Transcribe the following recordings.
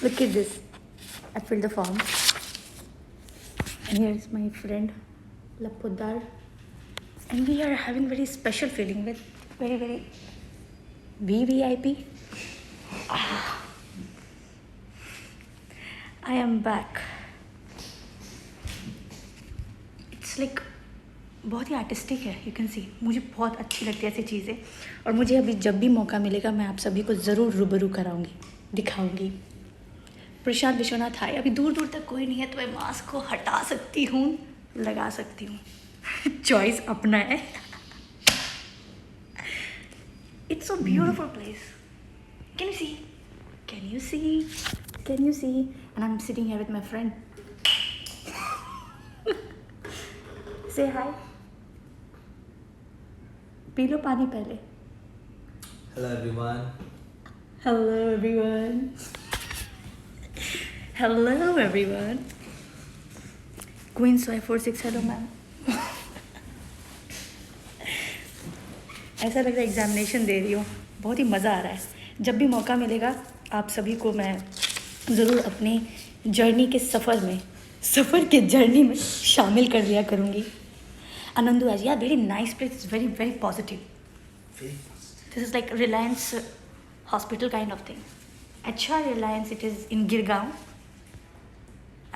Look at this. I filled the form. And here is my friend Lapodar. And we are having very special feeling with very VVIP. I am back. It's like बहुत ही artistic है. You can see मुझे बहुत अच्छी लगती है ऐसी चीज़ें. और मुझे अभी जब भी मौका मिलेगा मैं आप सभी को ज़रूर रूबरू कराऊंगी, दिखाऊंगी. प्रशांत विश्वनाथ हाय. अभी दूर दूर तक कोई नहीं है तो मैं मास्क को हटा सकती हूँ, लगा सकती हूँ. चॉइस अपना है. It's a beautiful place. Can you see? Can you see? Can you see? And I am sitting here with my friend. Say hi. P low पानी पहले. Hello everyone. Hello everyone. Hello everyone. Queen 546 hello ma'am. ऐसा लग रहा है examination दे रही हूँ. बहुत ही मज़ा आ रहा है. जब भी मौका मिलेगा आप सभी को मैं ज़रूर अपनी जर्नी के सफ़र के जर्नी में शामिल कर लिया करूँगी. Anandu as yeah, very nice place. It's very positive. Very This is like Reliance hospital kind of thing. HR Reliance. It is in Girgaon.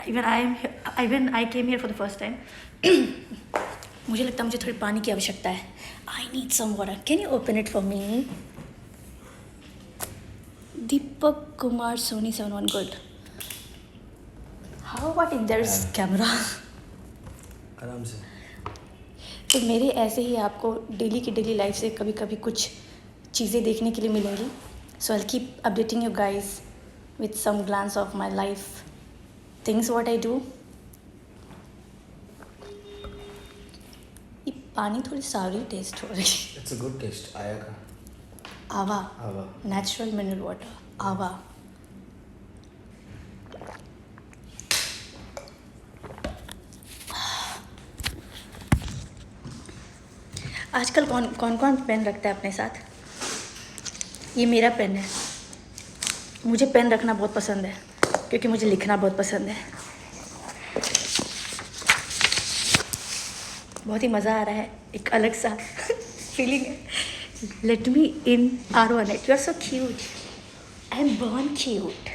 Even I came here for the first time. मुझे लगता है मुझे थोड़ी पानी की आवश्यकता है. I need some water. Can you open it for me? Deepak Kumar Sony 71 good. How about if there is camera? आराम से. तो मेरे ऐसे ही आपको डेली की डेली लाइफ से कभी कभी कुछ चीज़ें देखने के लिए मिलेंगी. So I keep updating you guys with some glance of my life things what I do. ये पानी थोड़ी सावरी टेस्ट हो रही है. It's a good taste. आया का. आवा. आवा. Natural mineral water. आवा. आजकल कौन पेन रखता है अपने साथ. ये मेरा पेन है. मुझे पेन रखना बहुत पसंद है क्योंकि मुझे लिखना बहुत पसंद है. बहुत ही मज़ा आ रहा है. एक अलग सा फीलिंग है. Let me in R1. You are so cute. I am born cute.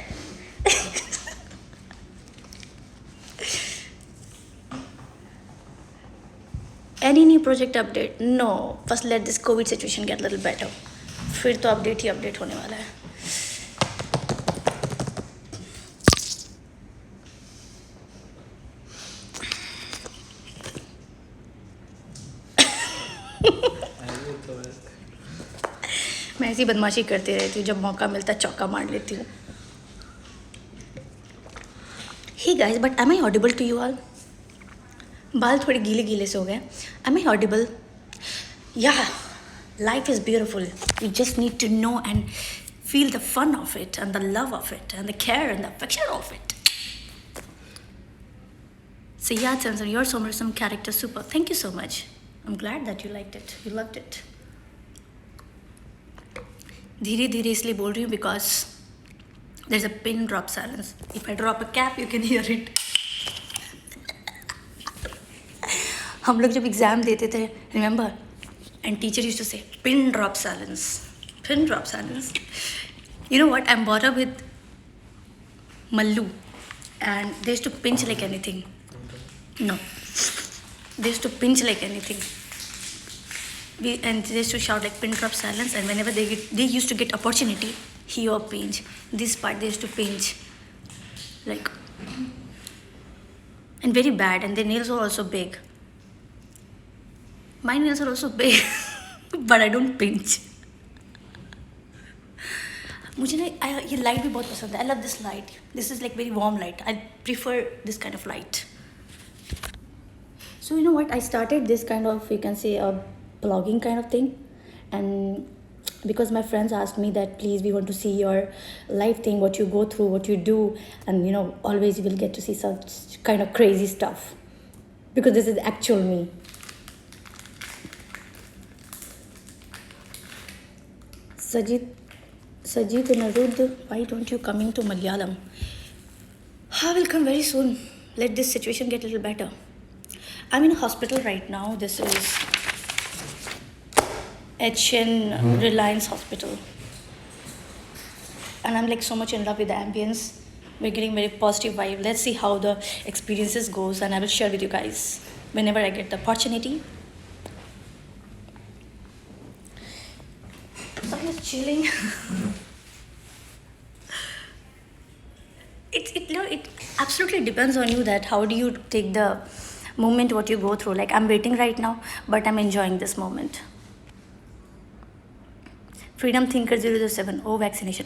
Any new project update? No. First let this COVID situation get a little better. फिर तो अपडेट ही अपडेट होने वाला है. मैं ऐसी बदमाशी करती रहती हूँ. जब मौका मिलता है चौका मार लेती हूँ. Hey guys, but am I audible to you all? बाल थोड़े गीले गीले से हो गए. Am I audible? Yeah, life is beautiful. You just need to know and feel the fun of it and the love of it and the care and the affection of it. So yeah, Samson, your some character super. Thank you so much. I'm glad that you liked it. You loved it. धीरे धीरे इसलिए बोल रही हूँ because there's a pin drop silence. If I drop a cap, you can hear it. हम लोग जब exam देते थे, remember, and teacher used to say pin drop silence. Pin drop silence. You know what, I am bought up with Mallu and they used to pinch like anything. No, they used to pinch like anything. And they used to shout like pin drop silence, and whenever they used to get opportunity, he or pinch this part, they used to pinch like, and very bad, and their nails were also big. My nails are also big, but I don't pinch. मुझे ना ये light भी बहुत पसंद है. I love this light. This is like very warm light. I prefer this kind of light. So you know what? I started this kind of, you can say, a blogging kind of thing, and because my friends asked me that please we want to see your life thing, what you go through, what you do, and you know always you will get to see such kind of crazy stuff because this is actual me. Sajid and Arud, why don't you coming to Malayalam? I will come very soon. Let this situation get a little better. I'm in a hospital right now. This is HN Reliance Hospital. And I'm like so much in love with the ambience. We're getting very positive vibe. Let's see how the experiences goes, and I will share with you guys whenever I get the opportunity. So I'm just chilling. It absolutely depends on you that how do you take the moment what you go through. Like I'm waiting right now, but I'm enjoying this moment. Freedom thinker 007 ओ vaccination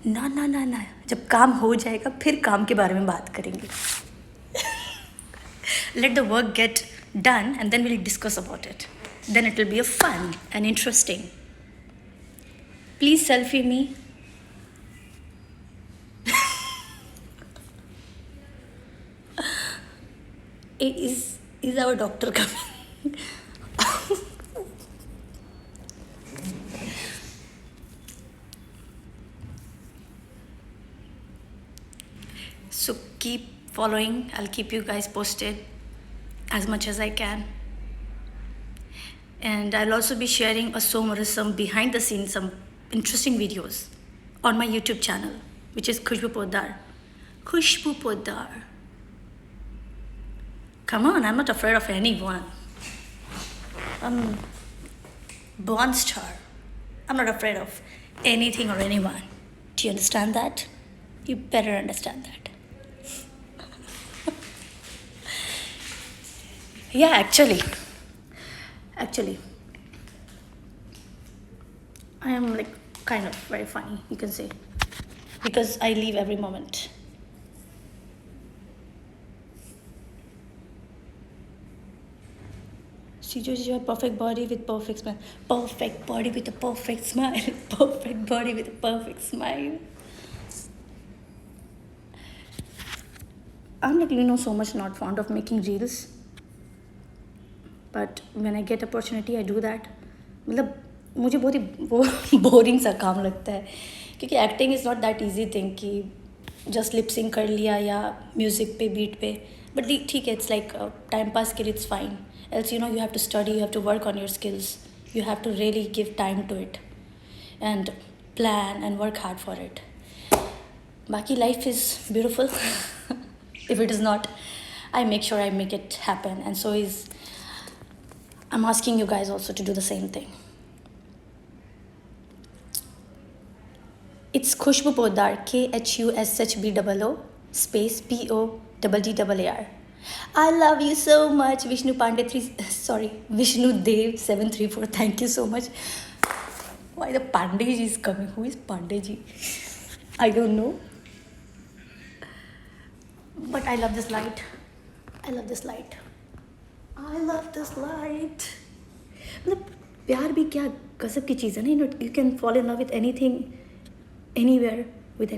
ना ना ना ना जब काम हो जाएगा फिर काम के बारे में बात करेंगे let the work get done and then we'll discuss about it, then it will be a fun and interesting. Please selfie me. Is our doctor coming? So keep following. I'll keep you guys posted as much as I can. And I'll also be sharing some behind the scenes, some interesting videos on my YouTube channel, which is Khushbu Poddar. Khushbu Poddar. Come on, I'm not afraid of anyone. I'm born star. I'm not afraid of anything or anyone. Do you understand that? You better understand that. Yeah, actually, I am like kind of very funny, you can say, because I live every moment. She have perfect body with perfect smile. Perfect body with a perfect smile. Perfect body with a perfect smile. I'm like, so much not fond of making reels. But when I get opportunity, I do that. मतलब मुझे बहुत ही boring सा काम लगता है क्योंकि acting is not that easy thing कि just lip सिंग कर लिया या म्यूज़िक पे बीट पे बट ठीक है इट्स लाइक टाइम पास के लिए it's fine else you have to study you have to work on your skills you have to really give time to it and plan and work hard for it बाकी life is beautiful if it is not, I make sure I make it happen, and so I'm asking you guys also to do the same thing. It's Khushbu Poddar, KHUSHBOO space PODDAR. I love you so much, Vishnu Dev 734. Thank you so much. Why the Pandey ji is coming? Who is Pandey ji? I don't know. But I love this light. I love this light. I love this light. मतलब प्यार भी क्या गजब की चीज़ है ना. You can fall in love with anything, anywhere, with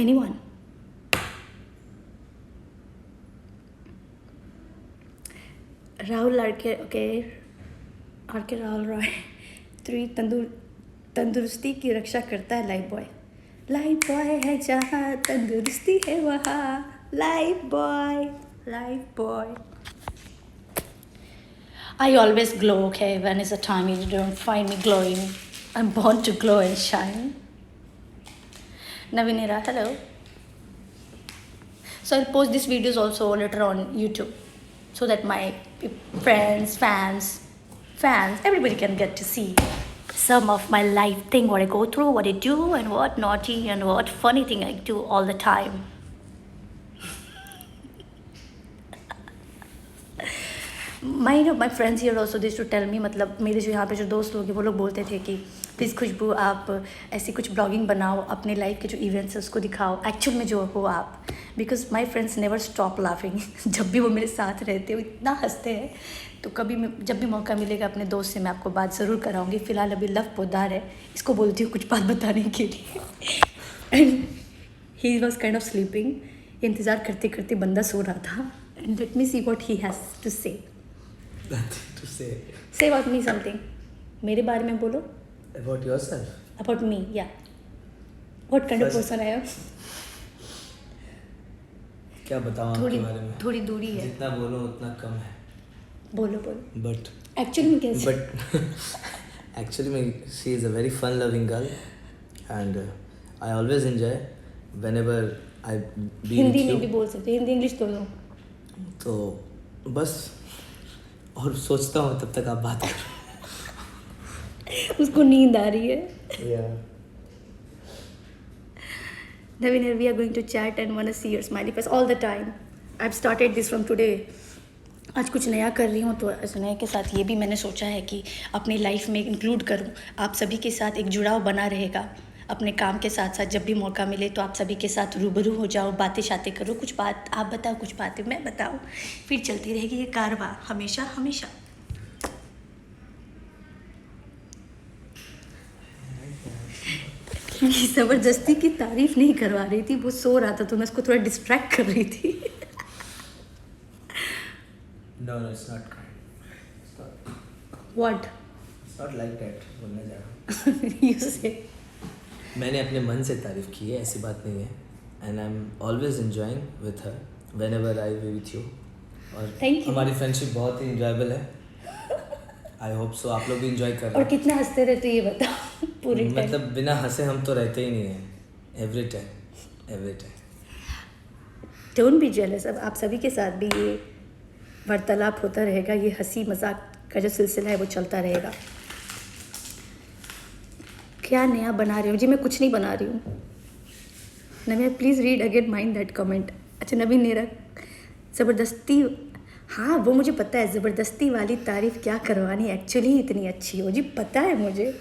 anyone. Rahul RK Rahul Roy 3 तंदुरुस्ती की रक्षा करता है लाइफ बॉय. लाइफ बॉय है जहाँ तंदुरुस्ती है वहाँ. Life boy. I always glow, okay? When is the time you don't find me glowing? I'm born to glow and shine. Navinira, hello. So I'll post these videos also later on YouTube so that my friends, fans, everybody can get to see some of my life thing, what I go through, what I do, and what naughty and what funny thing I do all the time. My friends here also they used to tell me, मतलब मेरे जो यहाँ पे जो दोस्त लोग हैं वो लोग बोलते थे कि प्लीज़ खुशबू आप ऐसी कुछ ब्लॉगिंग बनाओ, अपने लाइफ के जो इवेंट्स है उसको दिखाओ एक्चुअल में जो हो आप. Because my friends never stop laughing. जब भी वो मेरे साथ रहते हो इतना हंसते हैं. तो जब भी मौका मिलेगा अपने दोस्त से मैं आपको बात ज़रूर कराऊंगी. फ़िलहाल अभी लव पोद्दार है, इसको बोलती हूँ कुछ बात बताने के लिए. And he was kind of sleeping. इंतज़ार करते करते बंदा सो रहा था. And let me see what he has to say. Nothing to say. Say about me something. मेरे बारे में बोलो. About yourself? About me, yeah. What kind of First- person I am? क्या बताऊँ आपके बारे में? थोड़ी दूरी है. जितना बोलूँ उतना कम है. बोलो. But Actually मैं कैसे? actually she is a very fun loving girl and I always enjoy whenever I be Hindi with में भी you. बोल सकते, हिंदी इंग्लिश दोनों. तो बस और सोचता हूँ तब तक आप बात करो. उसको नींद आ रही है. Yeah. Naveen, we are going to chat and wanna see your smiley face all the time. I've started this from today. आज कुछ नया कर रही हूँ तो इस नए के साथ ये भी मैंने सोचा है कि अपनी लाइफ में इंक्लूड करूँ. आप सभी के साथ एक जुड़ाव बना रहेगा. अपने काम के साथ साथ जब भी मौका मिले तो आप सभी के साथ रूबरू हो जाओ, बातें शातें करो, कुछ बात आप बताओ, कुछ बातें मैं बताऊँ, फिर चलती रहेगी ये कारवां हमेशा हमेशा. ज़बरदस्ती की तारीफ नहीं करवा रही थी, वो सो रहा था तो मैं उसको थोड़ा डिस्ट्रैक्ट कर रही थी. No, it's not kind. What? It's not like that. बोलने जा रहा हूँ. You say. मैंने अपने मन से तारीफ की है, ऐसी बात नहीं है. And I'm always enjoying with her whenever I be with you. और Thank you. हमारी फ्रेंडशिप बहुत ही enjoyable है. I hope so. आप लोग भी enjoy कर रहे और हैं. कितना हंसते रहते ये बताओ पूरे टाइम. मतलब बिना हंसे हम तो रहते ही नहीं हैं. Every time. Don't be jealous. अब आप सभी के साथ भी ये वार्तालाप होता रहेगा, ये हंसी मजाक का जो सिलसिला है वो चलता रहेगा. क्या नया बना रही हूँ जी? मैं कुछ नहीं बना रही हूँ. Naveen please read again mind that comment. अच्छा नवीन नेरा ज़बरदस्ती, हाँ वो मुझे पता है, ज़बरदस्ती वाली तारीफ़ क्या करवानी, एक्चुअली ही इतनी अच्छी हो जी, पता है मुझे.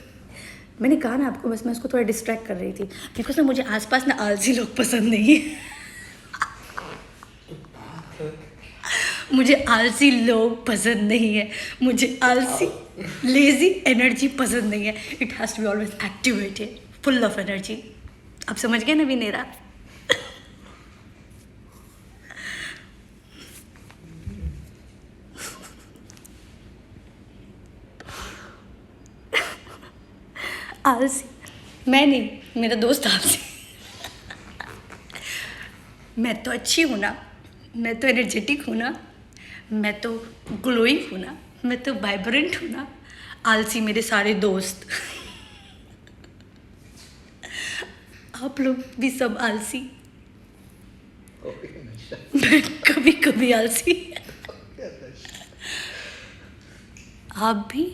मैंने कहा ना आपको, बस मैं उसको थोड़ा डिस्ट्रैक्ट कर रही थी बिकॉज ना मुझे आसपास ना आलसी लोग पसंद नहीं है. मुझे आलसी लोग पसंद नहीं है, मुझे आलसी लेजी एनर्जी पसंद नहीं है. It has to be always activated, full of energy. आप समझ गए नवीन नेरा? आलसी मैं नहीं, मेरा दोस्त आलसी. मैं तो अच्छी हूँ ना, मैं तो एनर्जेटिक हूँ ना, मैं तो ग्लोइंग हूँ ना, मैं तो वाइब्रेंट हूँ ना. आलसी मेरे सारे दोस्त. आप लोग भी सब आलसी. मैं कभी कभी आलसी. आप भी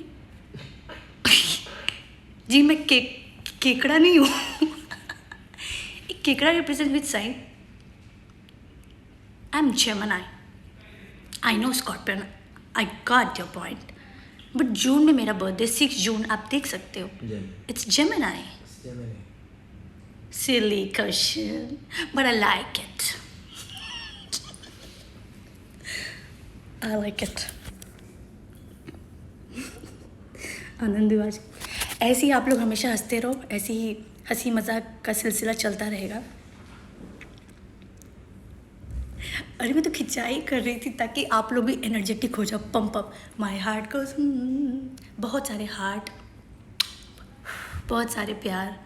जी. मैं केकड़ा नहीं हूँ. केकड़ा represent with sign. I am Gemini. I no scorpion. I got your point. But June में मेरा बर्थडे 6 जून, आप देख सकते हो. It's Gemini. Silly question, but I like it. I like it. Anand आज ऐसे ही आप लोग हमेशा हंसते रहो, ऐसे ही हंसी मजाक का सिलसिला चलता रहेगा. अरे मैं तो खिंचाई कर रही थी ताकि आप लोग भी एनर्जेटिक हो जाओ, pump up. My heart goes. बहुत सारे हार्ट, बहुत सारे प्यार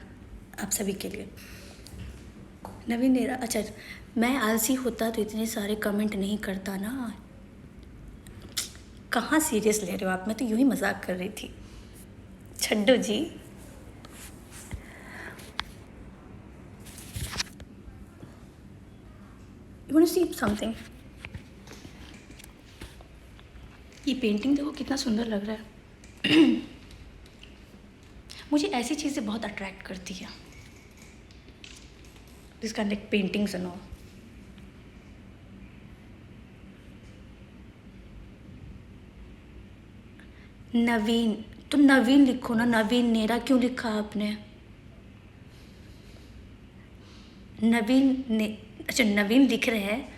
आप सभी के लिए. नवीन नेरा, अच्छा मैं आलसी होता तो इतने सारे कमेंट नहीं करता ना. कहाँ सीरियस ले रहे हो आप? मैं तो यूँ ही मजाक कर रही थी. छड्डो जी. You want to see something? ये पेंटिंग देखो कितना सुंदर लग रहा है. मुझे ऐसी चीज़ें बहुत अट्रैक्ट करती है. This kind like paintings and all. Naveen, तो नवीन लिखो ना. नवीन नेरा क्यों लिखा आपने? नवीन ने, अच्छा नवीन लिख रहे हैं.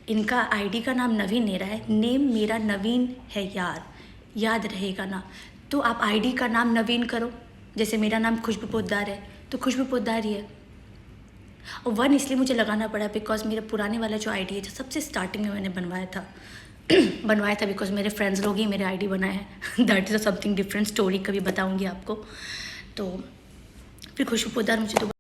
इनका आईडी का नाम नवीन नेरा है. नेम मेरा नवीन है यार, याद रहेगा ना. तो आप आईडी का नाम नवीन करो. जैसे मेरा नाम खुशबू पोद्दार है तो खुशबू पोद्दार ही है. और 1 इसलिए मुझे लगाना पड़ा बिकॉज मेरा पुराने वाला जो आईडी है जो सबसे स्टार्टिंग में मैंने बनवाया था बिकॉज मेरे फ्रेंड्स लोग ही मेरे आईडी बनाए हैं. That is a something different story, कभी बताऊंगी आपको. तो फिर खुशबू पोद्दार मुझे